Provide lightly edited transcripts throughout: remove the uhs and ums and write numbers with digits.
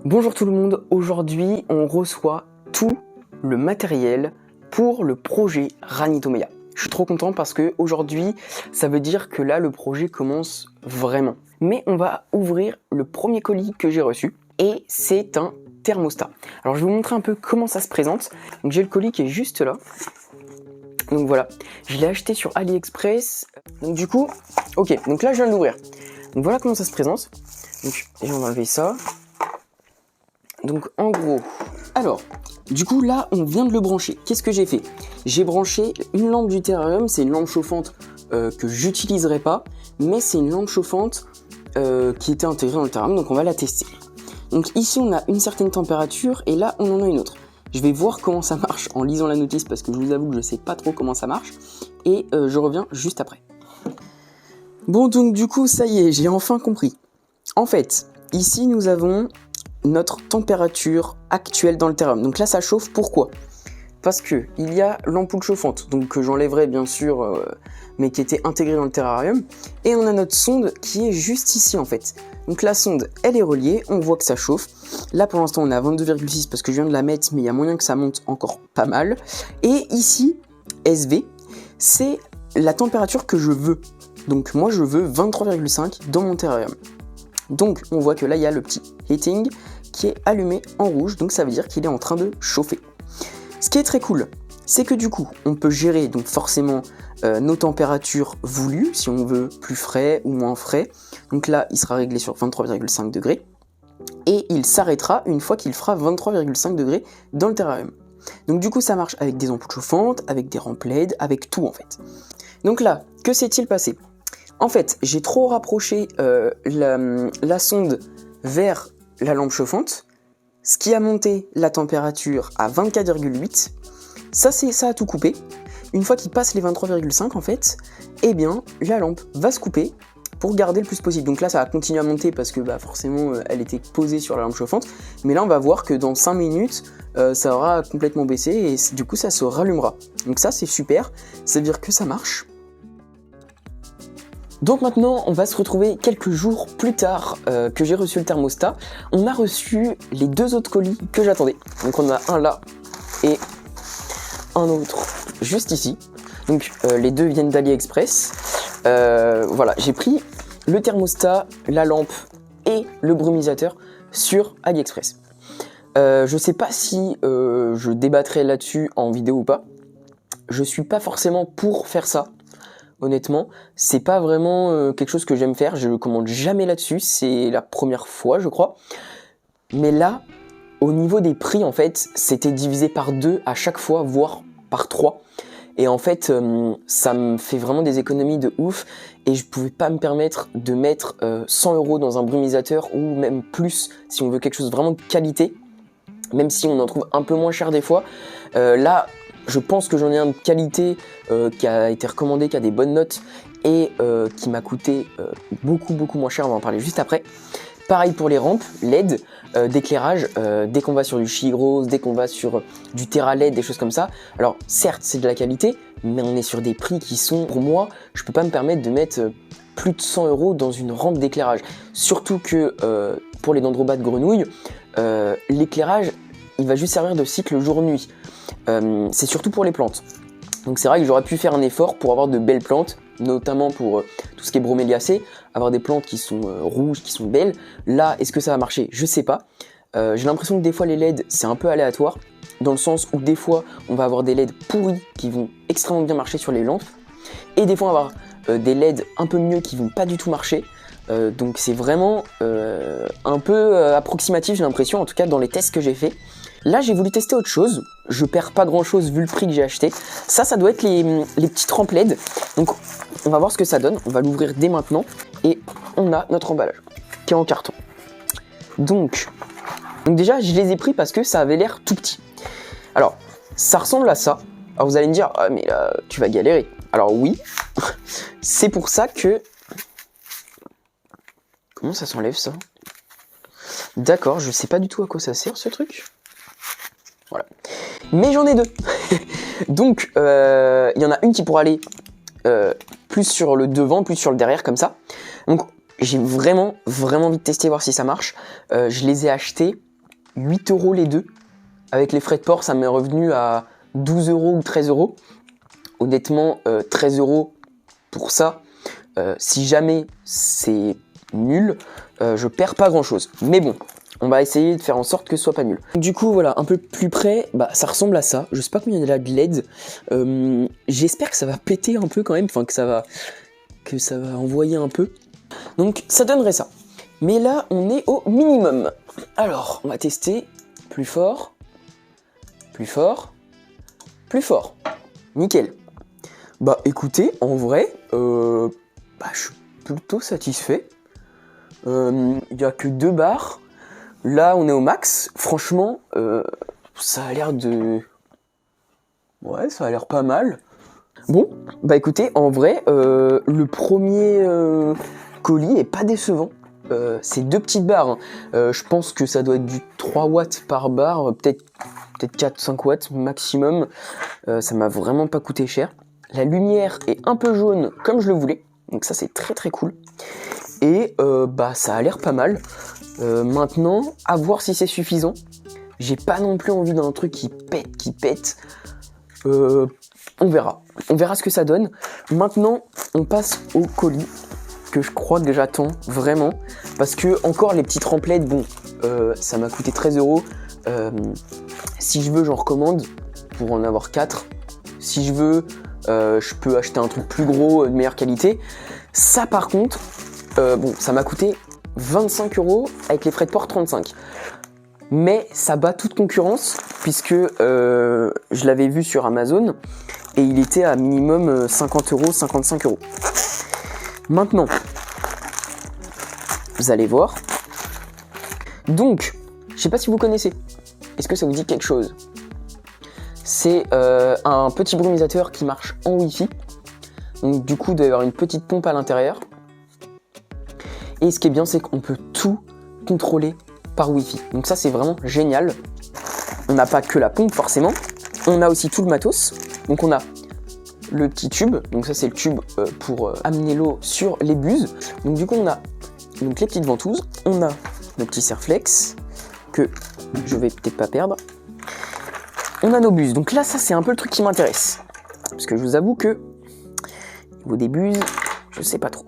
Bonjour tout le monde, aujourd'hui on reçoit tout le matériel pour le projet Ranitomeya. Je suis trop content parce que aujourd'hui ça veut dire que là le projet commence vraiment. Mais on va ouvrir le premier colis que j'ai reçu et c'est un thermostat. Alors je vais vous montrer un peu comment ça se présente. Donc j'ai le colis qui est juste là. Donc voilà, je l'ai acheté sur AliExpress. Donc du coup, ok, donc là je viens de l'ouvrir. Donc voilà comment ça se présente. Donc déjà on va enlever ça. Donc en gros, alors, du coup là on vient de le brancher. Qu'est-ce que j'ai fait? J'ai branché une lampe du terrarium, c'est une lampe chauffante que j'utiliserai pas, mais c'est une lampe chauffante qui était intégrée dans le terrarium, donc on va la tester. Donc ici on a une certaine température et là on en a une autre. Je vais voir comment ça marche en lisant la notice parce que je vous avoue que je sais pas trop comment ça marche et je reviens juste après. Bon donc du coup ça y est, j'ai enfin compris. En fait, ici nous avons notre température actuelle dans le terrarium. Donc là ça chauffe, pourquoi? Parce que il y a l'ampoule chauffante, donc que j'enlèverai bien sûr, mais qui était intégrée dans le terrarium. Et on a notre sonde qui est juste ici en fait. Donc la sonde elle est reliée, on voit que ça chauffe. Là pour l'instant on est à 22,6 parce que je viens de la mettre, mais il y a moyen que ça monte encore pas mal. Et ici, SV, c'est la température que je veux. Donc moi je veux 23,5 dans mon terrarium. Donc on voit que là il y a le petit heating qui est allumé en rouge, donc ça veut dire qu'il est en train de chauffer. Ce qui est très cool, c'est que du coup on peut gérer donc forcément nos températures voulues, si on veut plus frais ou moins frais. Donc là il sera réglé sur 23,5 degrés et il s'arrêtera une fois qu'il fera 23,5 degrés dans le terrarium. Donc du coup ça marche avec des ampoules chauffantes, avec des rampes LED, avec tout en fait. Donc là, que s'est-il passé? En fait, j'ai trop rapproché la sonde vers la lampe chauffante, ce qui a monté la température à 24,8. Ça a tout coupé. Une fois qu'il passe les 23,5 en fait, eh bien la lampe va se couper pour garder le plus possible. Donc là ça va continuer à monter parce que forcément elle était posée sur la lampe chauffante. Mais là on va voir que dans 5 minutes ça aura complètement baissé et du coup ça se rallumera. Donc ça c'est super, ça veut dire que ça marche. Donc maintenant, on va se retrouver quelques jours plus tard que j'ai reçu le thermostat. On a reçu les deux autres colis que j'attendais. Donc on en a un là et un autre juste ici. Donc les deux viennent d'AliExpress. Voilà, j'ai pris le thermostat, la lampe et le brumisateur sur AliExpress. Je sais pas si je débattrai là-dessus en vidéo ou pas. Je suis pas forcément pour faire ça. Honnêtement, c'est pas vraiment quelque chose que j'aime faire, je commande jamais là-dessus, c'est la première fois je crois. Mais là, au niveau des prix en fait, c'était divisé par 2 à chaque fois, voire par 3. Et en fait, ça me fait vraiment des économies de ouf et je pouvais pas me permettre de mettre 100 € dans un brumisateur ou même plus si on veut quelque chose vraiment de qualité, même si on en trouve un peu moins cher des fois. Là, je pense que j'en ai un de qualité qui a été recommandé, qui a des bonnes notes et qui m'a coûté beaucoup moins cher, on va en parler juste après. Pareil pour les rampes LED, d'éclairage, dès qu'on va sur du Chigrose, dès qu'on va sur du Terra LED, des choses comme ça. Alors certes c'est de la qualité, mais on est sur des prix qui sont, pour moi, je peux pas me permettre de mettre plus de 100 € dans une rampe d'éclairage. Surtout que pour les dendrobats de grenouilles, l'éclairage il va juste servir de cycle jour-nuit. C'est surtout pour les plantes. Donc c'est vrai que j'aurais pu faire un effort pour avoir de belles plantes, notamment pour tout ce qui est broméliacées, avoir des plantes qui sont rouges, qui sont belles. Là, est-ce que ça va marcher? Je sais pas. J'ai l'impression que des fois les LED c'est un peu aléatoire, dans le sens où des fois on va avoir des LED pourris qui vont extrêmement bien marcher sur les lampes, et des fois on va avoir des LED un peu mieux qui vont pas du tout marcher. Donc c'est vraiment un peu approximatif, j'ai l'impression, en tout cas dans les tests que j'ai fait. Là j'ai voulu tester autre chose, je perds pas grand chose vu le prix que j'ai acheté. Ça doit être les petites rampes LED. Donc on va voir ce que ça donne, on va l'ouvrir dès maintenant. Et on a notre emballage qui est en carton. Donc déjà je les ai pris parce que ça avait l'air tout petit. Alors ça ressemble à ça. Alors vous allez me dire, ah mais là tu vas galérer. Alors oui, c'est pour ça que... Comment ça s'enlève ça? D'accord, je sais pas du tout à quoi ça sert ce truc. Voilà. Mais j'en ai deux. Donc, il y en a une qui pourra aller plus sur le devant, plus sur le derrière, comme ça. Donc, j'ai vraiment envie de tester, voir si ça marche. Je les ai achetés 8 € les deux. Avec les frais de port, ça m'est revenu à 12 € ou 13 €. Honnêtement, 13 € pour ça, si jamais c'est nul, je perds pas grand chose. Mais bon, on va essayer de faire en sorte que ce soit pas nul. Du coup, voilà, un peu plus près, bah, ça ressemble à ça. Je sais pas combien il y a de LED. J'espère que ça va péter un peu quand même, enfin que ça va envoyer un peu. Donc ça donnerait ça. Mais là, on est au minimum. Alors, on va tester. Plus fort. Plus fort. Plus fort. Nickel. Bah écoutez, en vrai, je suis plutôt satisfait. Il n'y a que 2 barres. Là, on est au max. Franchement, ça a l'air de... Ouais, ça a l'air pas mal. Bon, bah écoutez, en vrai, le premier colis est pas décevant. C'est 2 petites barres. Hein. Je pense que ça doit être du 3 watts par barre, peut-être 4-5 watts maximum. Ça m'a vraiment pas coûté cher. La lumière est un peu jaune comme je le voulais. Donc ça, c'est très très cool. Et ça a l'air pas mal. Maintenant, à voir si c'est suffisant. J'ai pas non plus envie d'un truc qui pète. On verra. On verra ce que ça donne. Maintenant, on passe au colis que je crois que j'attends vraiment. Parce que, encore, les petites remplettes, bon, ça m'a coûté 13 €. Si je veux, j'en recommande pour en avoir 4. Si je veux, je peux acheter un truc plus gros, de meilleure qualité. Ça, par contre, ça m'a coûté 25 € avec les frais de port 35. Mais ça bat toute concurrence puisque je l'avais vu sur Amazon et il était à minimum 50 €, 55 €. Maintenant, vous allez voir. Donc, je sais pas si vous connaissez. Est-ce que ça vous dit quelque chose? C'est un petit brumisateur qui marche en Wi-Fi. Donc du coup, il doit y avoir une petite pompe à l'intérieur. Et ce qui est bien, c'est qu'on peut tout contrôler par Wi-Fi. Donc ça, c'est vraiment génial. On n'a pas que la pompe, forcément. On a aussi tout le matos. Donc on a le petit tube. Donc ça, c'est le tube pour amener l'eau sur les buses. Donc du coup, on a donc les petites ventouses. On a nos petits serflex que je vais peut-être pas perdre. On a nos buses. Donc là, ça, c'est un peu le truc qui m'intéresse. Parce que je vous avoue que au niveau des buses, je sais pas trop.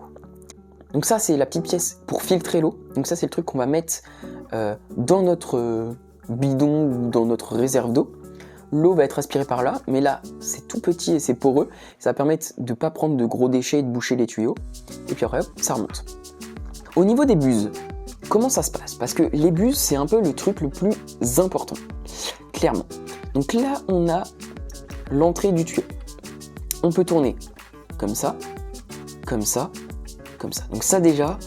Donc ça, c'est la petite pièce pour filtrer l'eau. Donc ça, c'est le truc qu'on va mettre dans notre bidon ou dans notre réserve d'eau. L'eau va être aspirée par là, mais là, c'est tout petit et c'est poreux. Ça va permettre de ne pas prendre de gros déchets et de boucher les tuyaux. Et puis après, hop, ça remonte. Au niveau des buses, comment ça se passe? Parce que les buses, c'est un peu le truc le plus important, clairement. Donc là, on a l'entrée du tuyau. On peut tourner comme ça, comme ça, comme ça. Donc ça déjà,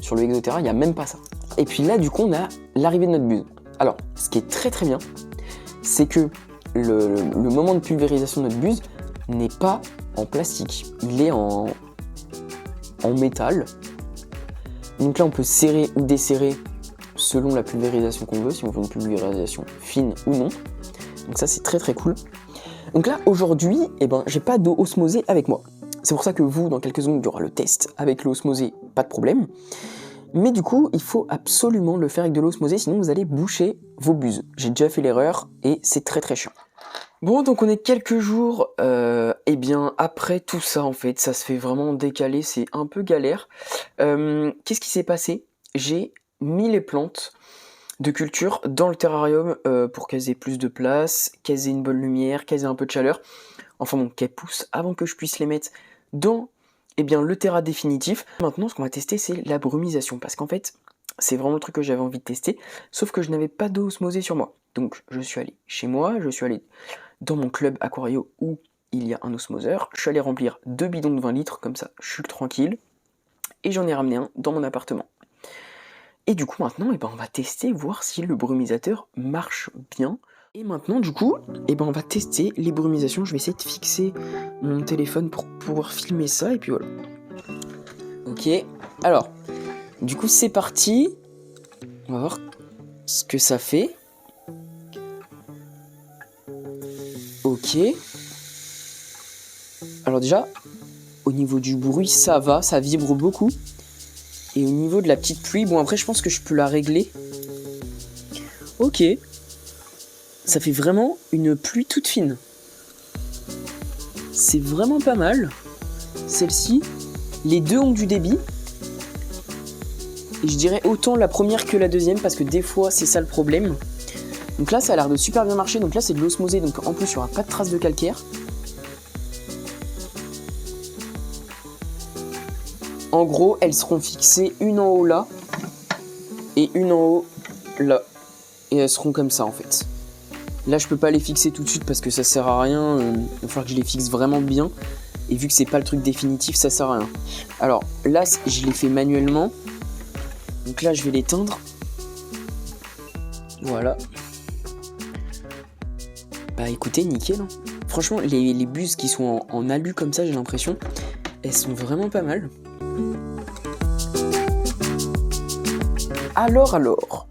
sur le Exoterra, il n'y a même pas ça. Et puis là, du coup, on a l'arrivée de notre buse. Alors, ce qui est très très bien, c'est que le moment de pulvérisation de notre buse n'est pas en plastique. Il est en métal. Donc là, on peut serrer ou desserrer selon la pulvérisation qu'on veut, si on veut une pulvérisation fine ou non. Donc ça, c'est très très cool. Donc là, aujourd'hui, j'ai pas d'eau osmosée avec moi. C'est pour ça que vous, dans quelques secondes, il y aura le test avec l'eau osmosée, pas de problème. Mais du coup, il faut absolument le faire avec de l'eau osmosée, sinon vous allez boucher vos buses. J'ai déjà fait l'erreur et c'est très très chiant. Bon, donc on est quelques jours après tout ça, en fait, ça se fait vraiment décaler, c'est un peu galère. Qu'est-ce qui s'est passé? J'ai mis les plantes de culture dans le terrarium pour qu'elles aient plus de place, qu'elles aient une bonne lumière, qu'elles aient un peu de chaleur. Enfin bon, qu'elles poussent avant que je puisse les mettre dans le terra définitif. Maintenant, ce qu'on va tester, c'est la brumisation. Parce qu'en fait, c'est vraiment le truc que j'avais envie de tester. Sauf que je n'avais pas d'eau osmosée sur moi. Donc, je suis allé chez moi, je suis allé dans mon club Aquario où il y a un osmoseur. Je suis allé remplir 2 bidons de 20 litres, comme ça, je suis tranquille. Et j'en ai ramené un dans mon appartement. Et du coup, maintenant, on va tester, voir si le brumisateur marche bien. Et maintenant, du coup, on va tester les brumisations. Je vais essayer de fixer mon téléphone pour pouvoir filmer ça, et puis voilà. Ok, alors, du coup, c'est parti. On va voir ce que ça fait. Ok. Alors déjà, au niveau du bruit, ça va, ça vibre beaucoup. Et au niveau de la petite pluie, bon après, je pense que je peux la régler Ok. Ça fait vraiment une pluie toute fine. C'est vraiment pas mal. Celle-ci, les deux ont du débit. Et je dirais autant la première que la deuxième parce que des fois c'est ça le problème. Donc là ça a l'air de super bien marcher. Donc là c'est de l'osmosé, donc en plus il n'y aura pas de traces de calcaire. En gros elles seront fixées une en haut là et une en haut là. Et elles seront comme ça en fait. Là je peux pas les fixer tout de suite parce que ça sert à rien. Il va falloir que je les fixe vraiment bien. Et vu que c'est pas le truc définitif, ça sert à rien. Alors là je les fais manuellement. Donc là je vais l'éteindre. Voilà. Bah écoutez, nickel. Hein. Franchement, les buses qui sont en alu comme ça, j'ai l'impression, elles sont vraiment pas mal. Alors.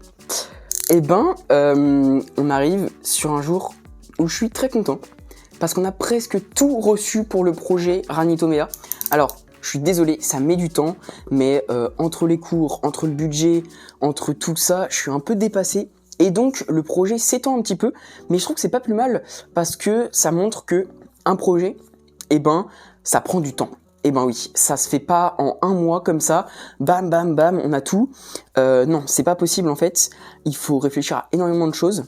Eh ben, on arrive sur un jour où je suis très content. Parce qu'on a presque tout reçu pour le projet Ranitomea. Alors, je suis désolé, ça met du temps, mais entre les cours, entre le budget, entre tout ça, je suis un peu dépassé. Et donc, le projet s'étend un petit peu, mais je trouve que c'est pas plus mal, parce que ça montre que un projet, eh ben, ça prend du temps. Eh ben oui, ça se fait pas en un mois comme ça, bam, bam, bam, on a tout. Non, c'est pas possible en fait, il faut réfléchir à énormément de choses.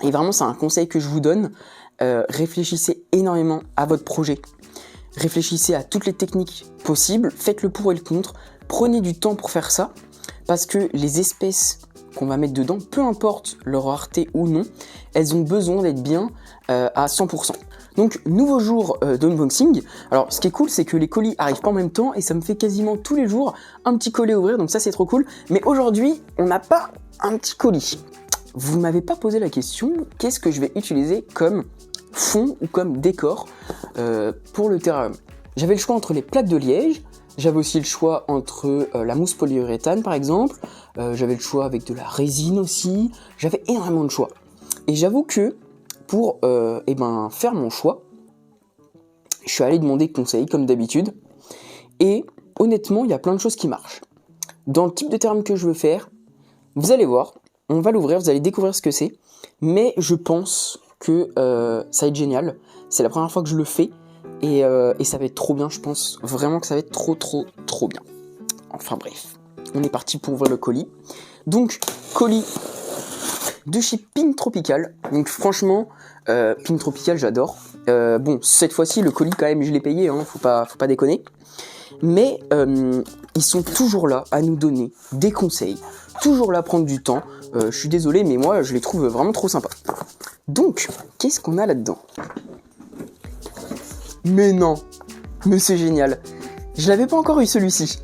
Et vraiment, c'est un conseil que je vous donne. Réfléchissez énormément à votre projet. Réfléchissez à toutes les techniques possibles, faites le pour et le contre, prenez du temps pour faire ça, parce que les espèces qu'on va mettre dedans, peu importe leur rareté ou non, elles ont besoin d'être bien à 100%. Donc, nouveau jour d'unboxing. Alors, ce qui est cool, c'est que les colis arrivent pas en même temps et ça me fait quasiment tous les jours un petit colis à ouvrir, donc ça c'est trop cool. Mais aujourd'hui, on n'a pas un petit colis. Vous m'avez pas posé la question, qu'est-ce que je vais utiliser comme fond ou comme décor pour le terrarium. J'avais le choix entre les plaques de liège, j'avais aussi le choix entre la mousse polyuréthane par exemple, j'avais le choix avec de la résine aussi, j'avais énormément de choix. Et j'avoue que pour faire mon choix, je suis allé demander conseil comme d'habitude, et honnêtement il y a plein de choses qui marchent. Dans le type de terrarium que je veux faire, vous allez voir, on va l'ouvrir, vous allez découvrir ce que c'est, mais je pense que ça va être génial. C'est la première fois que je le fais et ça va être trop bien, je pense vraiment que ça va être trop bien. Enfin bref, on est parti pour ouvrir le colis. Donc, colis de chez Pink Tropical. Donc franchement, Pink Tropical, j'adore. Bon, cette fois-ci, le colis quand même, je l'ai payé, hein, faut pas déconner. Mais ils sont toujours là à nous donner des conseils, toujours là à prendre du temps. Je suis désolé, mais moi, je les trouve vraiment trop sympas. Donc, qu'est-ce qu'on a là-dedans? Mais non, mais c'est génial. Je l'avais pas encore eu celui-ci.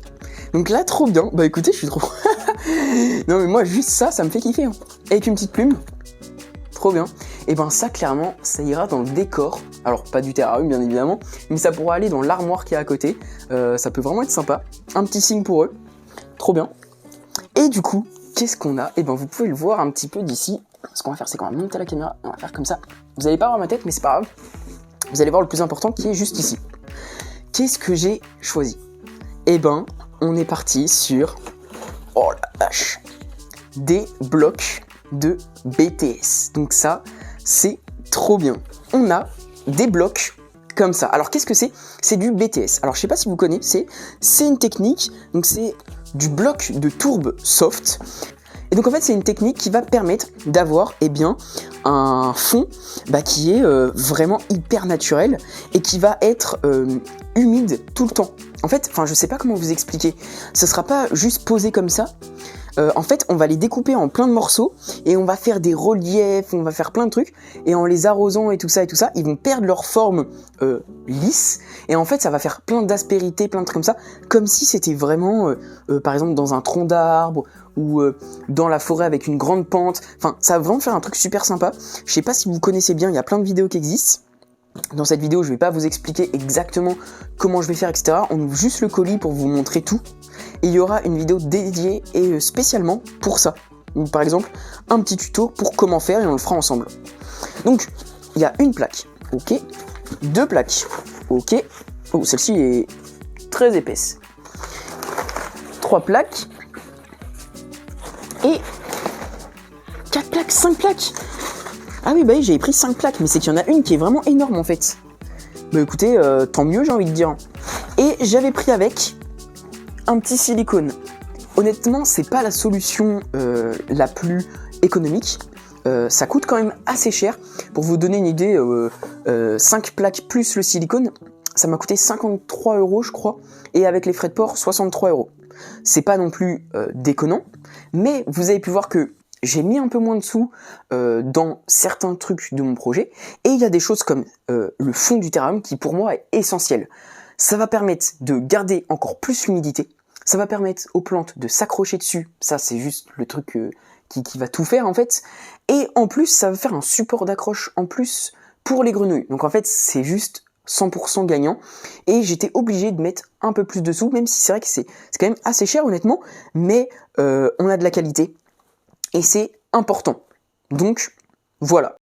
Donc là, trop bien. Bah écoutez, je suis trop... Non mais moi, juste ça me fait kiffer. Hein. Avec une petite plume. Trop bien. Et ben ça, clairement, ça ira dans le décor. Alors, pas du terrarium, bien évidemment. Mais ça pourra aller dans l'armoire qui est à côté. Ça peut vraiment être sympa. Un petit signe pour eux. Trop bien. Et du coup, qu'est-ce qu'on a? Et ben vous pouvez le voir un petit peu d'ici. Ce qu'on va faire, c'est qu'on va monter la caméra. On va faire comme ça. Vous allez pas voir ma tête, mais c'est pas grave. Vous allez voir le plus important qui est juste ici. Qu'est-ce que j'ai choisi? Eh ben, on est parti sur... Oh la vache! Des blocs de BTS. Donc ça, c'est trop bien. On a des blocs comme ça. Alors qu'est-ce que c'est? C'est du BTS. Alors je sais pas si vous connaissez, c'est une technique, donc c'est du bloc de tourbe soft. Et donc en fait c'est une technique qui va permettre d'avoir un fond qui est vraiment hyper naturel et qui va être humide tout le temps. En fait, je sais pas comment vous expliquer. Ce sera pas juste posé comme ça. En fait, on va les découper en plein de morceaux et on va faire des reliefs, on va faire plein de trucs. Et en les arrosant et tout ça, ils vont perdre leur forme lisse. Et en fait, ça va faire plein d'aspérités, plein de trucs comme ça, comme si c'était vraiment, par exemple, dans un tronc d'arbre ou dans la forêt avec une grande pente. Enfin, ça va vraiment faire un truc super sympa. Je sais pas si vous connaissez bien, il y a plein de vidéos qui existent. Dans cette vidéo, je vais pas vous expliquer exactement comment je vais faire, etc. On ouvre juste le colis pour vous montrer tout. Et il y aura une vidéo dédiée et spécialement pour ça. Donc, par exemple, un petit tuto pour comment faire et on le fera ensemble. Donc, il y a une plaque, ok. Deux plaques, ok. Oh, celle-ci est très épaisse. Trois plaques. Et 4 plaques, 5 plaques. Ah oui, bah oui, j'avais pris 5 plaques, mais c'est qu'il y en a une qui est vraiment énorme en fait. Bah écoutez, tant mieux, j'ai envie de dire. Et j'avais pris avec un petit silicone. Honnêtement, c'est pas la solution la plus économique. Ça coûte quand même assez cher. Pour vous donner une idée, 5 plaques plus le silicone, ça m'a coûté 53 € je crois. Et avec les frais de port, 63 €. C'est pas non plus déconnant, mais vous avez pu voir que j'ai mis un peu moins de sous dans certains trucs de mon projet, et il y a des choses comme le fond du terrarium qui pour moi est essentiel. Ça va permettre de garder encore plus l'humidité, ça va permettre aux plantes de s'accrocher dessus, ça c'est juste le truc qui va tout faire en fait, et en plus ça va faire un support d'accroche en plus pour les grenouilles, donc en fait c'est juste 100% gagnant, et j'étais obligé de mettre un peu plus de sous, même si c'est vrai que c'est quand même assez cher honnêtement, mais on a de la qualité, et c'est important. Donc, voilà.